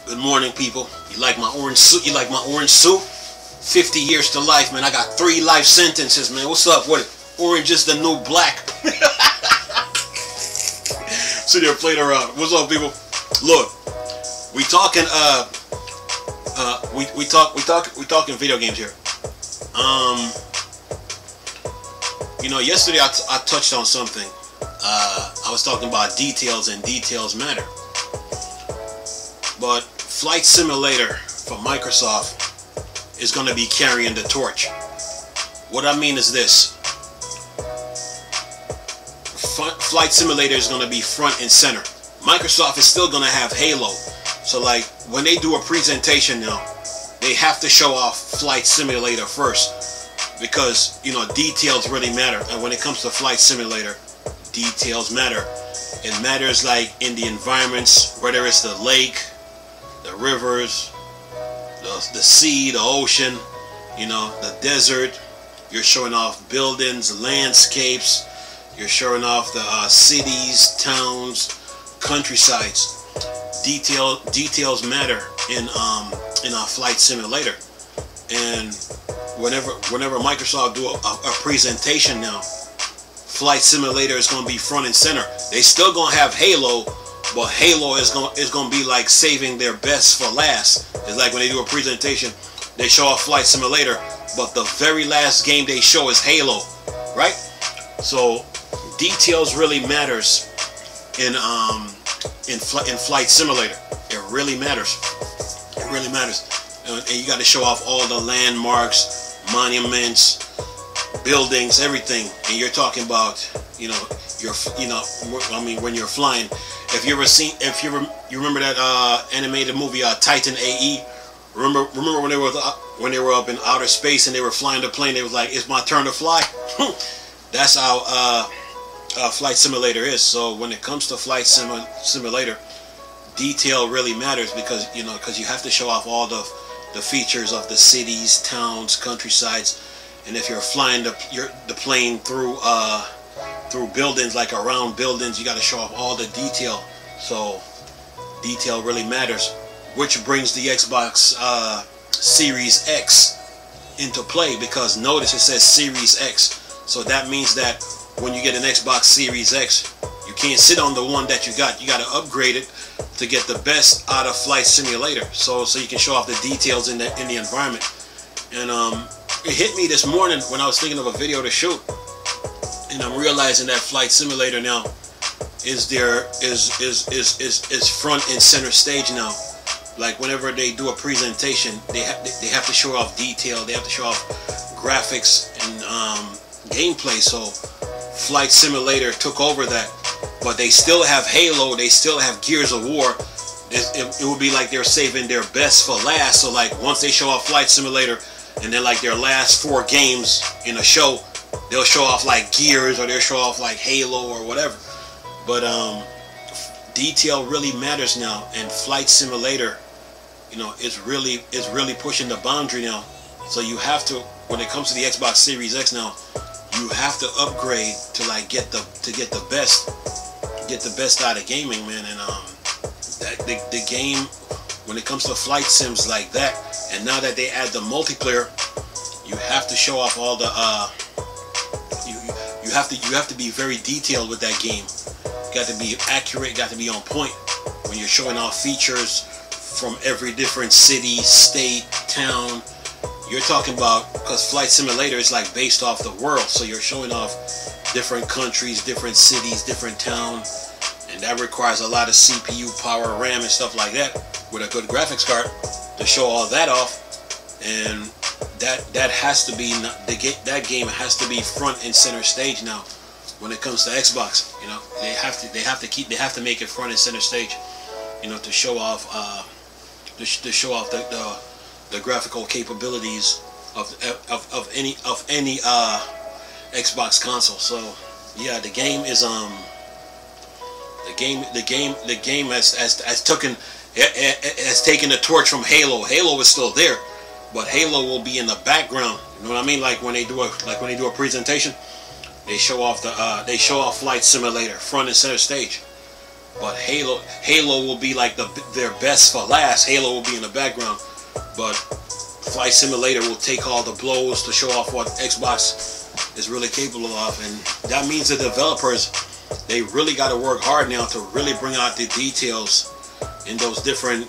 Good morning, people. You like my orange suit? You like my orange suit? 50 years to life, man. I got 3 life sentences, man. What's up? What? Orange is the new black. Sit there playing around. What's up, people? Look, we talking we talking video games here. You know, yesterday I touched on something. I was talking about details, and details matter. But Flight Simulator from Microsoft is going to be carrying the torch. What I mean is this. Flight Simulator is going to be front and center. Microsoft is still going to have Halo. So like when they do a presentation now, they have to show off Flight Simulator first, because you know details really matter. And when it comes to Flight Simulator, details matter. It matters like in the environments, whether it's the lake, the rivers, the sea, the ocean, you know, the desert. You're showing off buildings, landscapes. You're showing off the cities, towns, countrysides. Details matter in our Flight Simulator. And whenever Microsoft do a presentation now, Flight Simulator is going to be front and center. They still going to have Halo, but Halo is going to be like saving their best for last. It's like when they do a presentation, they show off Flight Simulator, but the very last game they show is Halo, right? So details really matters in Flight Simulator. It really matters. It really matters. And you got to show off all the landmarks, monuments, buildings, everything. And you're talking about, you when you're flying. If you remember that animated movie Titan AE. Remember when they were up in outer space and they were flying the plane. They was like, "It's my turn to fly." That's how Flight Simulator is. So when it comes to Flight Simulator, detail really matters, because you have to show off all the features of the cities, towns, countrysides. And if you're flying the plane through buildings, like around buildings, you got to show off all the detail. So detail really matters, which brings the Xbox Series X into play, because notice it says Series X. So that means that when you get an Xbox Series X, you can't sit on the one that you got. You got to upgrade it to get the best out of Flight Simulator, so you can show off the details in the environment. And it hit me this morning when I was thinking of a video to shoot, and I'm realizing that Flight Simulator now is front and center stage now. Like whenever they do a presentation, they have to show off detail. They have to show off graphics and gameplay. So Flight Simulator took over that, but they still have Halo. They still have Gears of War. It would be like they're saving their best for last. So like once they show off Flight Simulator, and then like their last 4 games in a show, they'll show off like Gears, or they'll show off like Halo or whatever. But detail really matters now, and Flight Simulator, is really pushing the boundary now. So you have to, when it comes to the Xbox Series X now, you have to upgrade to like get the best out of gaming, man. And the game, when it comes to flight sims like that, and now that they add the multiplayer, you have to show off all the you have to be very detailed with that game. You got to be accurate, got to be on point when you're showing off features from every different city, state, town. You're talking about, because Flight Simulator is like based off the world, so you're showing off different countries, different cities, different towns, and that requires a lot of CPU power, RAM, and stuff like that with a good graphics card to show all that off. And that has to be, that game has to be front and center stage now when it comes to Xbox. They have to make it front and center stage, to show off the graphical capabilities of any Xbox console. So yeah, the game is the game has taken the torch from Halo. Halo is still there, but Halo will be in the background. You know what I mean? Like when they do a presentation, they show off Flight Simulator front and center stage. But Halo will be like their best for last. Halo will be in the background, but Flight Simulator will take all the blows to show off what Xbox is really capable of, and that means the developers, they really got to work hard now to really bring out the details in those different,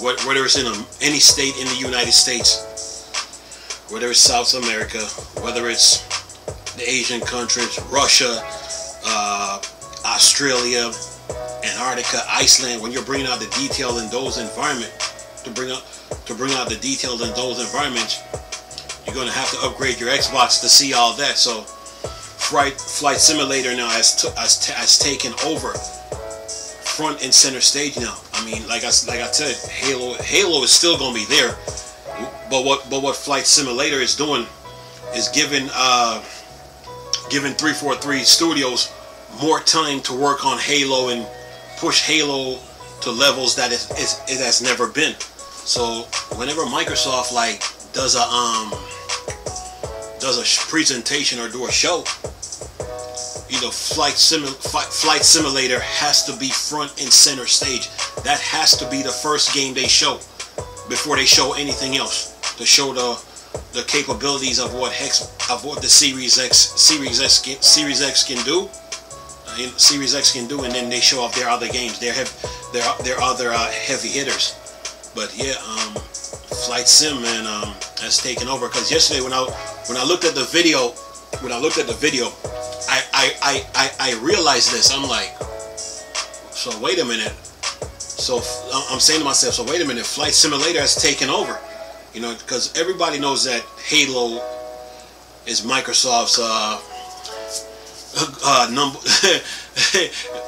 whether it's in any state in the United States, whether it's South America, whether it's the Asian countries, Russia, Australia, Antarctica, Iceland. When you're bringing out the detail in those environments, to bring out the details in those environments, you're going to have to upgrade your Xbox to see all that. So Flight Simulator now has taken over front and center stage now. I mean, like I said, Halo is still going to be there, but what Flight Simulator is doing is giving 343 Studios more time to work on Halo and push Halo to levels that it has never been. So whenever Microsoft like does a presentation or do a show, Flight Simulator has to be front and center stage. That has to be the first game they show before they show anything else, to show the capabilities of what the Series X can do. Series X can do, and then they show off their other games, their other heavy hitters. But yeah, Flight Sim, man, has taken over. Because yesterday when I looked at the video, I realized this. I'm like, so wait a minute. So I'm saying to myself, so wait a minute, Flight Simulator has taken over. Because everybody knows that Halo is Microsoft's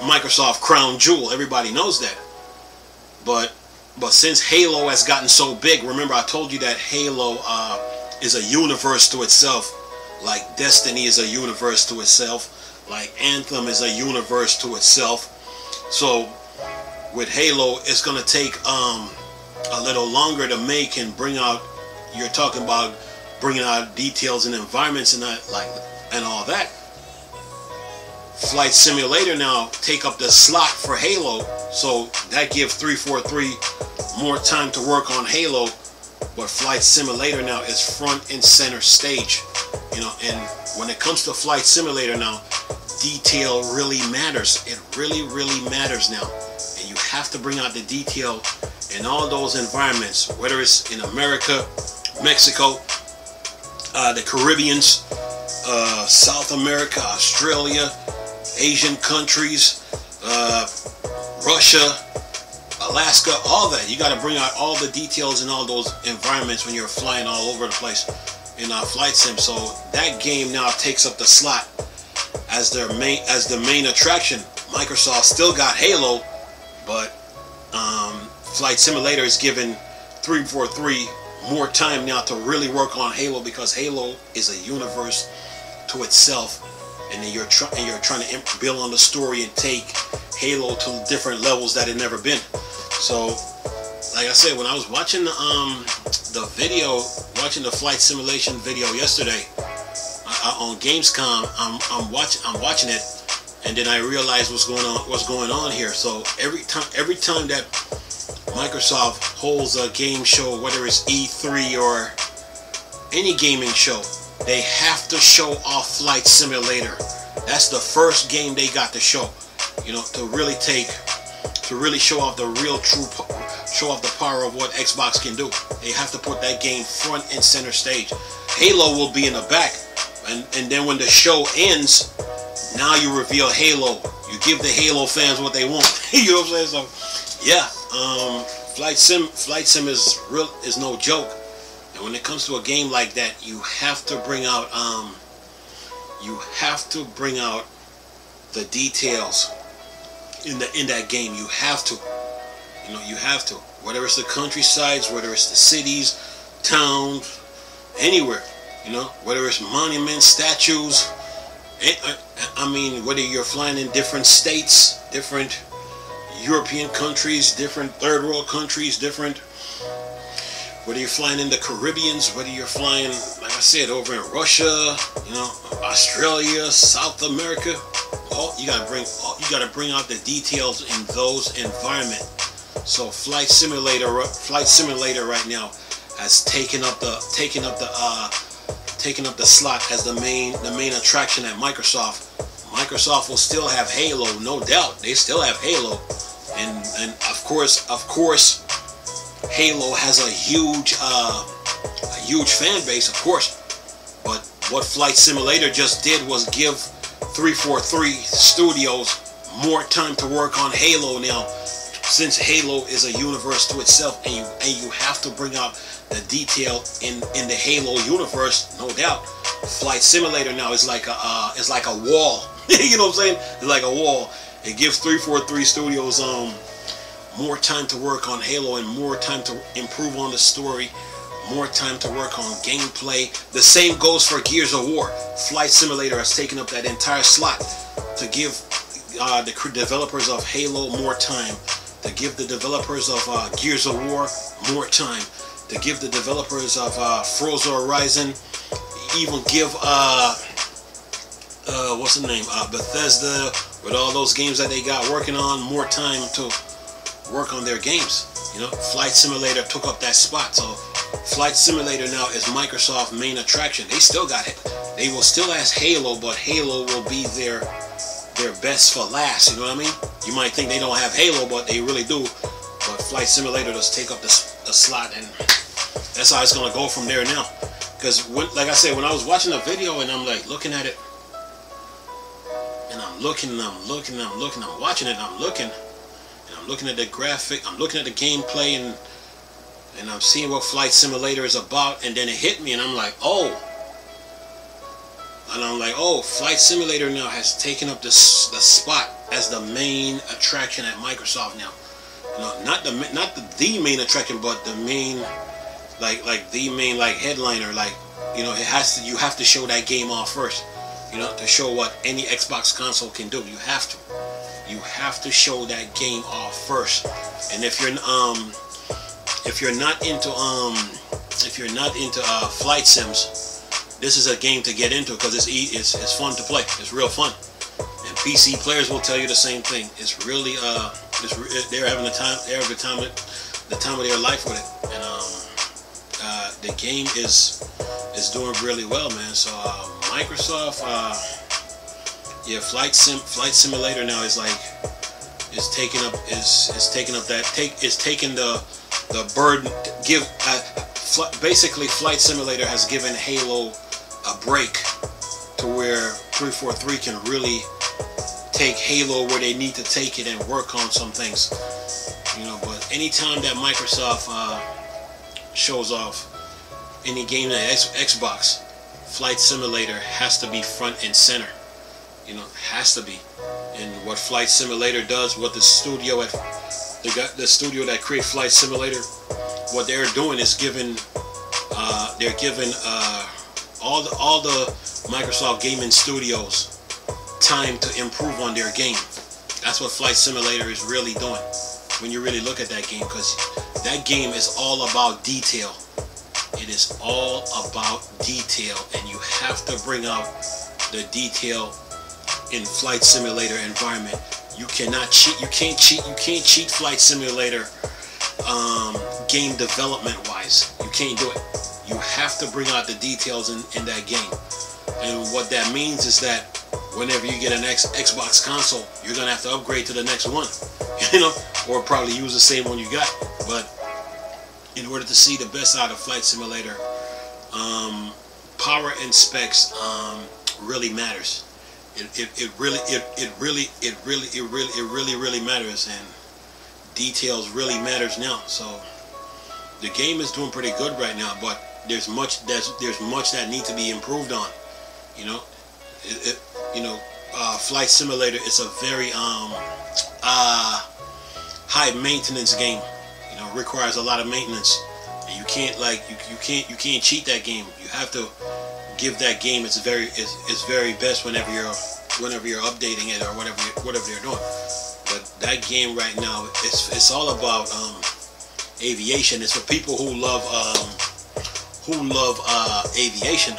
Microsoft crown jewel. Everybody knows that. But since Halo has gotten so big, remember I told you that Halo is a universe to itself, like Destiny is a universe to itself, like Anthem is a universe to itself. So with Halo, it's gonna take a little longer to make and bring out. You're talking about bringing out details and environments and and all that. Flight Simulator now take up the slot for Halo, so that gives 343 more time to work on Halo. But Flight Simulator now is front and center stage, and when it comes to Flight Simulator now, detail really matters. It really matters now, and you have to bring out the detail in all those environments, whether it's in America, Mexico, the Caribbeans, South America, Australia, Asian countries, Russia, Alaska, all that. You got to bring out all the details in all those environments when you're flying all over the place in Flight Sim. So that game now takes up the slot as the main attraction. Microsoft still got Halo, but Flight Simulator is giving 343 more time now to really work on Halo, because Halo is a universe to itself. And then you're trying to build on the story and take Halo to different levels that it never been. So, like I said, when I was watching the flight simulation video yesterday on Gamescom, I'm watching it, and then I realized what's going on here. So every time that Microsoft holds a game show, whether it's E3 or any gaming show, they have to show off Flight Simulator. That's the first game they got to show, to really show off the power of what Xbox can do. They have to put that game front and center stage. Halo will be in the back, and then when the show ends, now you reveal Halo. You give the Halo fans what they want. You know what I'm saying? So, yeah, Flight Sim is no joke. And when it comes to a game like that, you have to bring out the details in that game. You have to, whether it's the countrysides, whether it's the cities, towns, anywhere, whether it's monuments, statues. I mean, whether you're flying in different states, different European countries, different third world countries, different Whether you're flying in the Caribbeans, whether you're flying, like I said, over in Russia, you know, Australia, South America, you gotta bring out the details in those environments. So Flight Simulator right now has taken up the slot as the main attraction at Microsoft. Microsoft will still have Halo, no doubt. They still have Halo, and of course, Halo has a huge fan base, of course. But what Flight Simulator just did was give 343 Studios more time to work on Halo now, since Halo is a universe to itself, and you have to bring out the detail in the Halo universe, no doubt. Flight Simulator now is like a wall. You know what I'm saying? It's like a wall. It gives 343 Studios more time to work on Halo and more time to improve on the story, more time to work on gameplay. The same goes for Gears of War. Flight Simulator has taken up that entire slot to give the developers of Halo more time, to give the developers of Gears of War more time, to give the developers of Forza Horizon, even give what's the name, Bethesda, with all those games that they got working on, more time to work on their games. You know, Flight Simulator took up that spot. So Flight Simulator now is Microsoft's main attraction. They still got it. They will still ask Halo, but Halo will be their best for last. You know what I mean? You might think they don't have Halo, but they really do. But Flight Simulator does take up the slot, and that's how it's gonna go from there now. Because like I said, when I was watching the video and I'm like looking at it, and I'm watching it, and I'm looking at the graphic, I'm looking at the gameplay, and I'm seeing what Flight Simulator is about, and then it hit me, and I'm like, oh. And I'm like, oh, Flight Simulator now has taken up the spot as the main attraction at Microsoft now. You know, not the main attraction, but the main, like the main headliner. Like, you know, you have to show that game off first. You know, to show what any Xbox console can do. You have to show that game off first. And if you're not into flight sims, this is a game to get into, because it's fun to play. It's real fun, and PC players will tell you the same thing. It's really they're having the time of their life with it, and the game is doing really well, man. So Microsoft, yeah, Flight Simulator now is taking the burden. Basically, Flight Simulator has given Halo a break to where 343 can really take Halo where they need to take it and work on some things, you know. But anytime that Microsoft shows off any game at Xbox, Flight Simulator has to be front and center, you know, has to be. And what Flight Simulator does, what the studio that create Flight Simulator, what they're doing is giving all the Microsoft gaming studios time to improve on their game. That's what Flight Simulator is really doing when you really look at that game, because that game is all about detail. It is all about detail, and you have to bring out the detail in Flight Simulator environment. You cannot cheat. You can't cheat Flight Simulator game development wise. You can't do it. You have to bring out the details in that game. And what that means is that whenever you get an Xbox console, you're gonna have to upgrade to the next one, you know, or probably use the same one you got. But in order to see the best out of Flight Simulator, power and specs really matters. It really matters, and details really matters now. So the game is doing pretty good right now, but there's much that needs to be improved on. You know, Flight Simulator is a very high maintenance game. You know, requires a lot of maintenance, and you can't you can't cheat that game. You have to give that game its very best whenever you're updating it or whatever you're doing. But that game right now, it's all about aviation. It's for people who love aviation.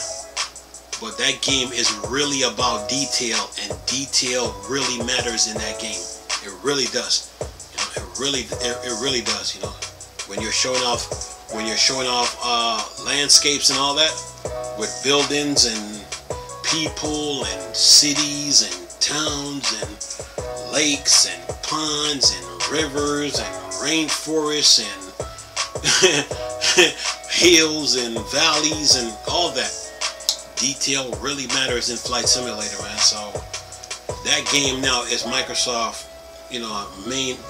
But that game is really about detail, and detail really matters in that game. It really does. You know, it really does. You know, when you're showing off landscapes and all that, with buildings and people and cities and towns and lakes and ponds and rivers and rainforests and hills and valleys and all that. Detail really matters in Flight Simulator, man. So that game now is Microsoft, you know, a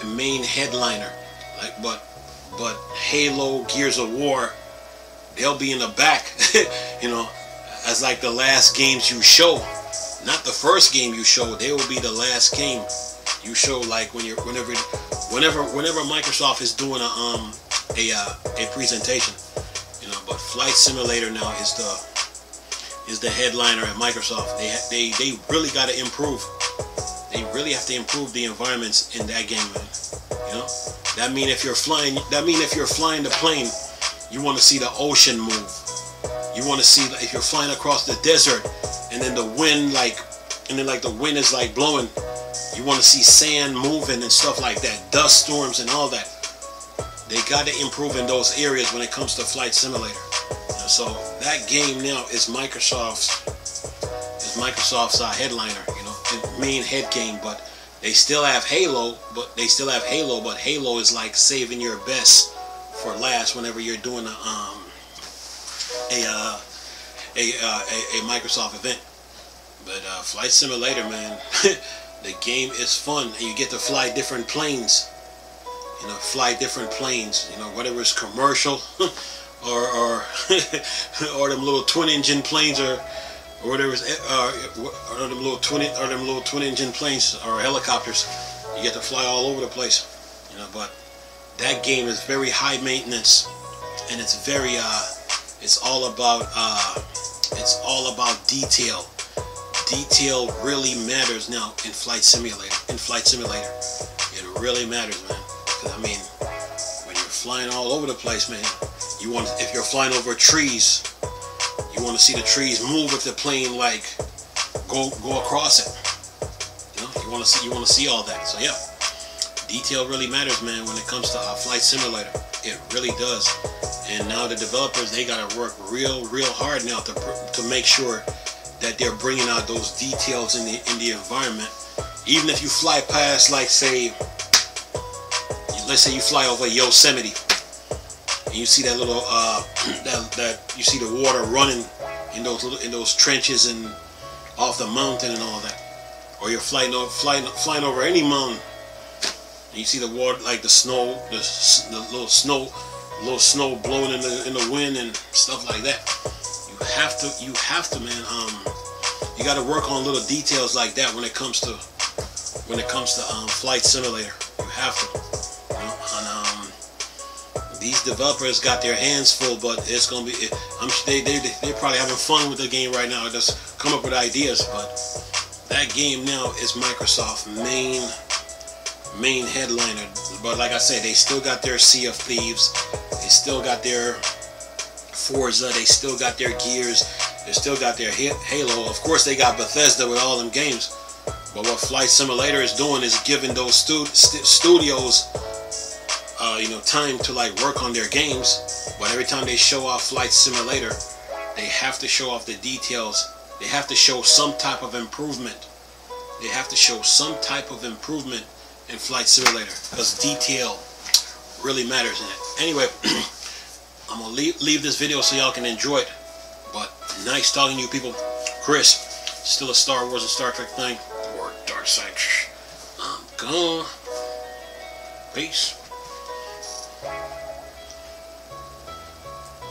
main headliner. Like, but Halo, Gears of War, they'll be in the back, you know, as like the last games you show. Not the first game you show. They will be the last game you show. Like whenever Microsoft is doing a presentation, you know. But Flight Simulator now is the headliner at Microsoft. They really got to improve. They really have to improve the environments in that game, man. You know, that mean if you're flying the plane, you want to see the ocean move. You want to see, if you're flying across the desert, and then the wind the wind is like blowing, you want to see sand moving and stuff like that, dust storms and all that. They got to improve in those areas when it comes to Flight Simulator. So that game now is Microsoft's headliner, you know, main head game. But they still have Halo. But Halo is like saving your best for last whenever you're doing a Microsoft event. But Flight Simulator, man, the game is fun, and you get to fly different planes. You know, You know, whether it's commercial. Or them little twin engine planes, or whatever, or them little twin engine planes or helicopters. You get to fly all over the place, you know. But that game is very high maintenance, and it's very it's all about detail. Detail really matters now in Flight Simulator. It really matters, man. Because I mean, when you're flying all over the place, man. If you're flying over trees, you want to see the trees move if the plane like go across it. You know, you want to see all that. So yeah, detail really matters, man, when it comes to Flight Simulator. It really does. And now the developers, they gotta work real hard now to make sure that they're bringing out those details in the environment. Even if you fly past, like, say, let's say you fly over Yosemite. And you see that little you see the water running in those trenches and off the mountain and all that, or you're flying over any mountain, and you see the water, like the snow, the little snow blowing in the wind and stuff like that. You have to, man. You got to work on little details like that when it comes to Flight Simulator. You have to. You know, and these developers got their hands full, but it's gonna be. They're probably having fun with the game right now, just come up with ideas. But that game now is Microsoft's main headliner. But like I said, they still got their Sea of Thieves, they still got their Forza, they still got their Gears, they still got their Halo. Of course, they got Bethesda with all them games. But what Flight Simulator is doing is giving those studios you know, time to like work on their games. But every time they show off Flight Simulator, they have to show off the details. They have to show some type of improvement. They have to show some type of improvement in Flight Simulator, because detail really matters in it. Anyway, I'm gonna leave this video so y'all can enjoy it. But nice talking to you people. Chris, still a Star Wars and Star Trek thing, or Dark Side. I'm gone. Peace.